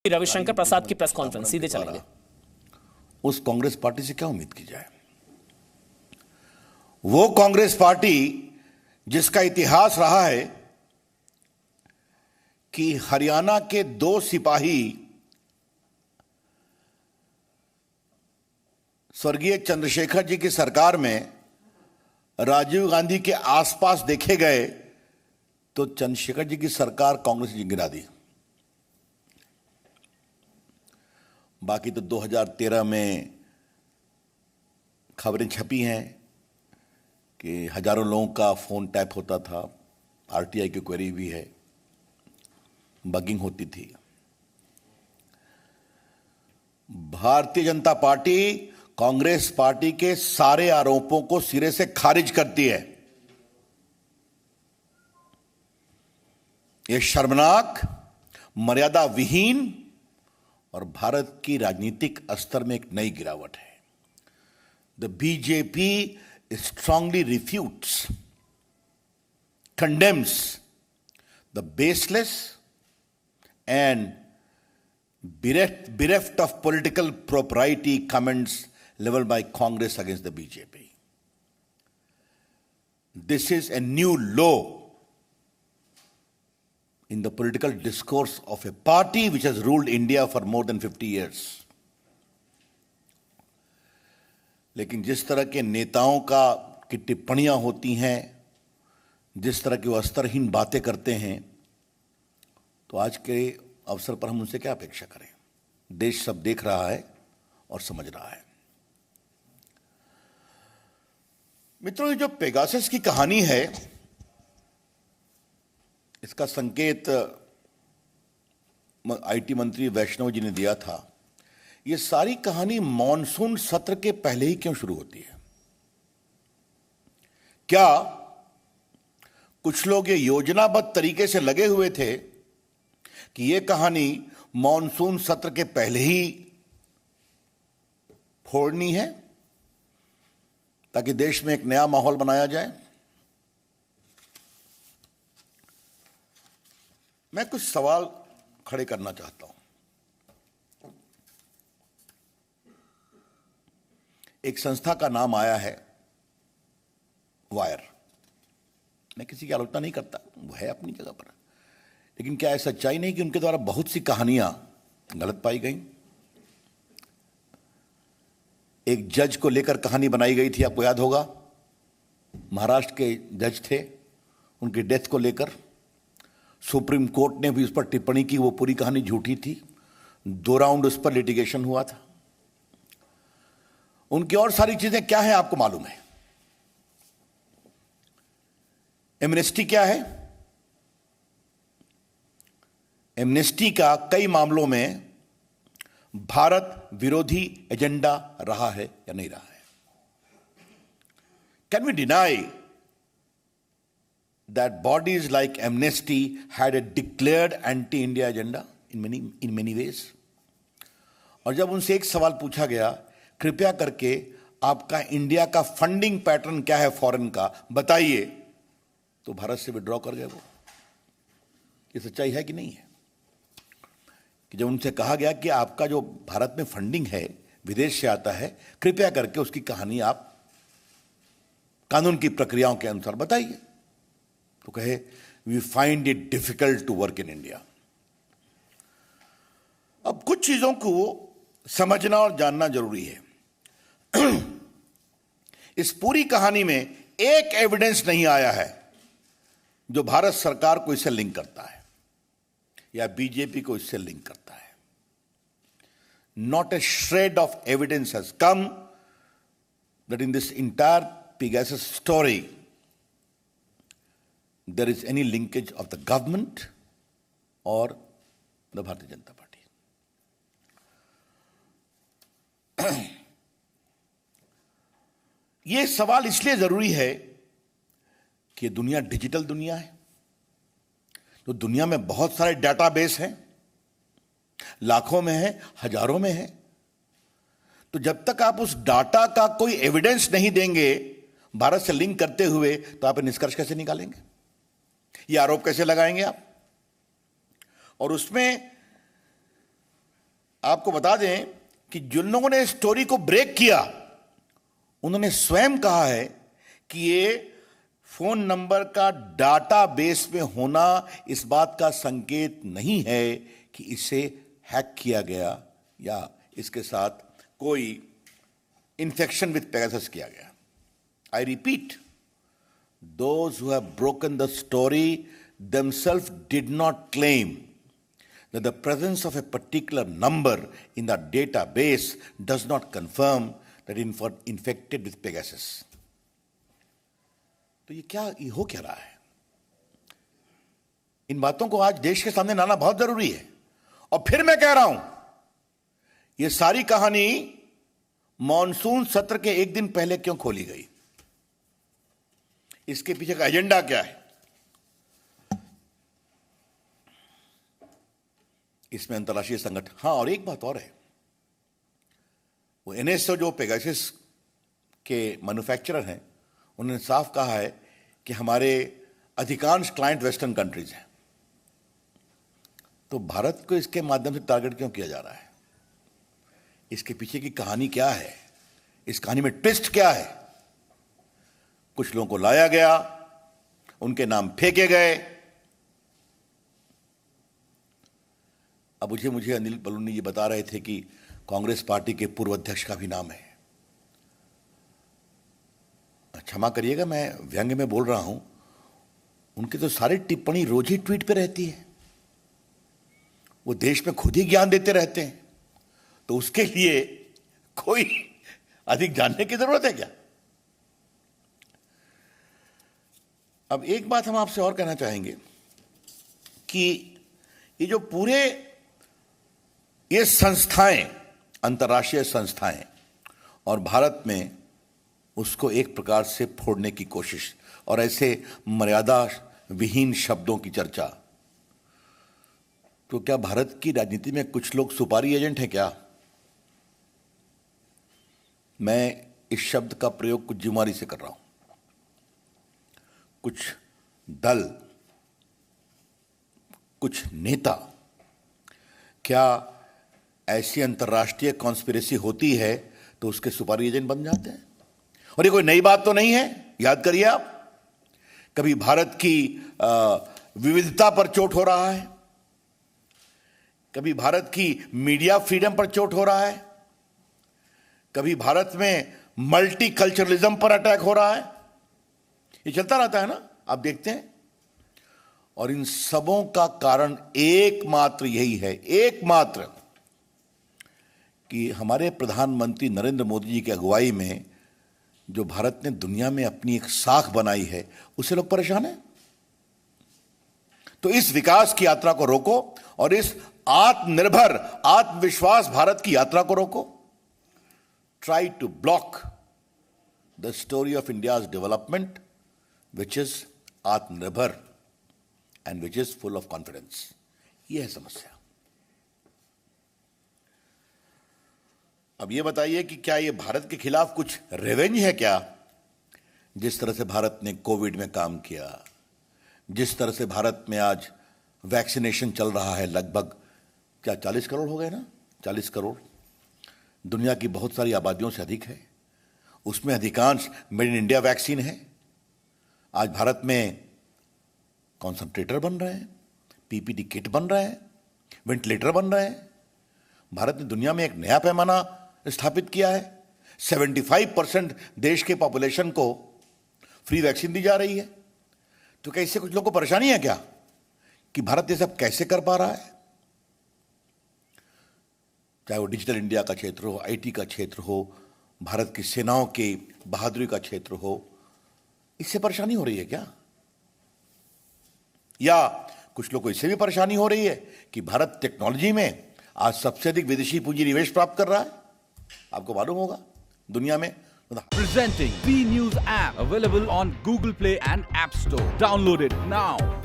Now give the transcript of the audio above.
फिर रविशंकर प्रसाद की press conference, सीधे चलेंगे। उस कांग्रेस पार्टी से क्या उम्मीद की जाए? वो कांग्रेस पार्टी जिसका इतिहास रहा है कि हरियाणा के 2 सिपाही स्वर्गीय चंद्रशेखर जी की सरकार में राजीव गांधी के आसपास देखे गए तो चंद्रशेखर जी की सरकार कांग्रेस ने गिरा दी। बाकी तो 2013 में खबरें छपी हैं कि हजारों लोगों का फोन टैप होता था, आरटीआई की क्वेरी भी है, बगिंग होती थी। भारतीय जनता पार्टी कांग्रेस पार्टी के सारे आरोपों को सिरे से खारिज करती है। यह शर्मनाक, मर्यादा विहीन और भारत की राजनीतिक स्तर में एक नई गिरावट है। The BJP strongly refutes, condemns the baseless and bereft of political propriety comments leveled by Congress against the BJP. This is a new low in the political discourse of a party which has ruled India for more than 50 years. लेकिन जिस तरह के नेताओं की टिप्पणियां होती हैं, जिस तरह की वो स्तरहीन बातें करते हैं, तो आज के अवसर पर हम उनसे क्या अपेक्षा करें? देश सब देख रहा है और समझ रहा है। मित्रों, ये जो पेगासस की कहानी है, इसका संकेत आईटी मंत्री वैष्णव जी ने दिया था। ये सारी कहानी मॉनसून सत्र के पहले ही क्यों शुरू होती है? क्या कुछ लोग ये योजनाबद्ध तरीके से लगे हुए थे कि ये कहानी मॉनसून सत्र के पहले ही फोड़नी है ताकि देश में एक नया माहौल बनाया जाए? मैं कुछ सवाल खड़े करना चाहता हूं। एक संस्था का नाम आया है वायर। मैं किसी की आलोचना नहीं करता, वो है अपनी जगह पर, लेकिन क्या ऐसा सच्चाई नहीं कि उनके द्वारा बहुत सी कहानियां गलत पाई गई? एक जज को लेकर कहानी बनाई गई थी, आपको याद होगा, महाराष्ट्र के जज थे, उनकी डेथ को लेकर सुप्रीम कोर्ट ने भी उस पर टिप्पणी की, वो पूरी कहानी झूठी थी। 2 राउंड उस पर लिटिगेशन हुआ था। उनकी और सारी चीजें क्या है आपको मालूम है। एमनेस्टी क्या है? एमनेस्टी का कई मामलों में भारत विरोधी एजेंडा रहा है या नहीं रहा है? Can we deny that bodies like Amnesty had a declared anti India agenda in many ways? और जब उनसे एक सवाल पूछा गया, कृपया करके आपका इंडिया का फंडिंग पैटर्न क्या है फॉरेन का, बताइए, तो भारत से विड्रॉ कर गए वो। ये सच्चाई है कि नहीं है? कि जब उनसे कहा गया कि आपका जो भारत में फंडिंग है विदेश से आता है, कृपया करके उसकी कहानी आप कानून की प्रक्रियाओं के अनुसार बताइए, तो कहे we find it difficult to work in India. अब कुछ चीजों को समझना और जानना जरूरी है। इस पूरी कहानी में एक एविडेंस नहीं आया है जो भारत सरकार को इससे लिंक करता है या बीजेपी को इससे लिंक करता है। Not a shred of evidence has come that in this entire Pegasus story there is any linkage of the government or the Bharatiya Janata Party. ये सवाल इसलिए जरूरी है कि दुनिया डिजिटल दुनिया है, तो दुनिया में बहुत सारे डाटाबेस हैं, लाखों में है, हजारों में है। तो जब तक आप उस डाटा का कोई एविडेंस नहीं देंगे भारत से लिंक करते हुए, तो आप निष्कर्ष कैसे निकालेंगे? ये आरोप कैसे लगाएंगे आप? और उसमें आपको बता दें कि जिन लोगों ने स्टोरी को ब्रेक किया उन्होंने स्वयं कहा है कि ये फोन नंबर का डाटाबेस में होना इस बात का संकेत नहीं है कि इसे हैक किया गया या इसके साथ कोई इन्फेक्शन विथ पेगासस किया गया। I repeat, those who have broken the story themselves did not claim that the presence of a particular number in the database does not confirm that infected with Pegasus. तो ये हो क्या रहा है? इन बातों को आज देश के सामने लाना बहुत जरूरी है। और फिर मैं कह रहा हूं, ये सारी कहानी मॉनसून सत्र के एक दिन पहले क्यों खोली गई? इसके पीछे का एजेंडा क्या है? इसमें अंतर्राष्ट्रीय संगठन, हाँ, और एक बात और है, वो एनएसओ जो पेगासस के मैन्युफैक्चरर हैं, उन्होंने साफ कहा है कि हमारे अधिकांश क्लाइंट वेस्टर्न कंट्रीज हैं। तो भारत को इसके माध्यम से टारगेट क्यों किया जा रहा है? इसके पीछे की कहानी क्या है? इस कहानी में ट्विस्ट क्या है? कुछ लोगों को लाया गया, उनके नाम फेंके गए। अब मुझे अनिल बलूनी जी बता रहे थे कि कांग्रेस पार्टी के पूर्व अध्यक्ष का भी नाम है। क्षमा करिएगा, मैं व्यंग्य में बोल रहा हूं, उनकी तो सारी टिप्पणी रोज ही ट्वीट पे रहती है। वो देश में खुद ही ज्ञान देते रहते हैं, तो उसके लिए कोई अधिक जानने की जरूरत है क्या? अब एक बात हम आपसे और कहना चाहेंगे कि ये जो पूरे ये संस्थाएं, अंतर्राष्ट्रीय संस्थाएं, और भारत में उसको एक प्रकार से फोड़ने की कोशिश और ऐसे मर्यादा विहीन शब्दों की चर्चा, तो क्या भारत की राजनीति में कुछ लोग सुपारी एजेंट हैं क्या? मैं इस शब्द का प्रयोग कुछ जिम्मेदारी से कर रहा हूं। कुछ दल, कुछ नेता, क्या ऐसी अंतर्राष्ट्रीय कॉन्स्पिरेसी होती है तो उसके सुपारी एजेंट बन जाते हैं? और ये कोई नई बात तो नहीं है। याद करिए आप, कभी भारत की विविधता पर चोट हो रहा है, कभी भारत की मीडिया फ्रीडम पर चोट हो रहा है, कभी भारत में मल्टी कल्चरलिज्म पर अटैक हो रहा है। ये चलता रहता है ना, आप देखते हैं। और इन सबों का कारण एकमात्र यही है, एकमात्र, कि हमारे प्रधानमंत्री नरेंद्र मोदी जी की अगुवाई में जो भारत ने दुनिया में अपनी एक साख बनाई है, उससे लोग परेशान हैं। तो इस विकास की यात्रा को रोको और इस आत्मनिर्भर, आत्मविश्वास भारत की यात्रा को रोको। Try to block the story of India's development which is आत्मनिर्भर and which is full of confidence। यह है समस्या। अब यह बताइए कि क्या यह भारत के खिलाफ कुछ रिवेंज है क्या? जिस तरह से भारत ने कोविड में काम किया, जिस तरह से भारत में आज वैक्सीनेशन चल रहा है, लगभग क्या 40 करोड़ हो गए ना? 40 करोड़ दुनिया की बहुत सारी आबादियों से अधिक है। उसमें अधिकांश मेड इन इंडिया वैक्सीन है। आज भारत में कॉन्संट्रेटर बन रहे हैं, पीपीटी किट बन रहे हैं, वेंटिलेटर बन रहे हैं। भारत ने दुनिया में एक नया पैमाना स्थापित किया है। 75% देश के पॉपुलेशन को फ्री वैक्सीन दी जा रही है। तो क्या इससे कुछ लोगों को परेशानी है क्या कि भारत ये सब कैसे कर पा रहा है? चाहे वो डिजिटल इंडिया का क्षेत्र हो, आईटी का क्षेत्र हो, भारत की सेनाओं की बहादुरी का क्षेत्र हो, इससे परेशानी हो रही है क्या? या कुछ लोगों को इससे भी परेशानी हो रही है कि भारत टेक्नोलॉजी में आज सबसे अधिक विदेशी पूंजी निवेश प्राप्त कर रहा है। आपको मालूम होगा दुनिया में। Presenting B News app available on Google Play and App Store. Download it now.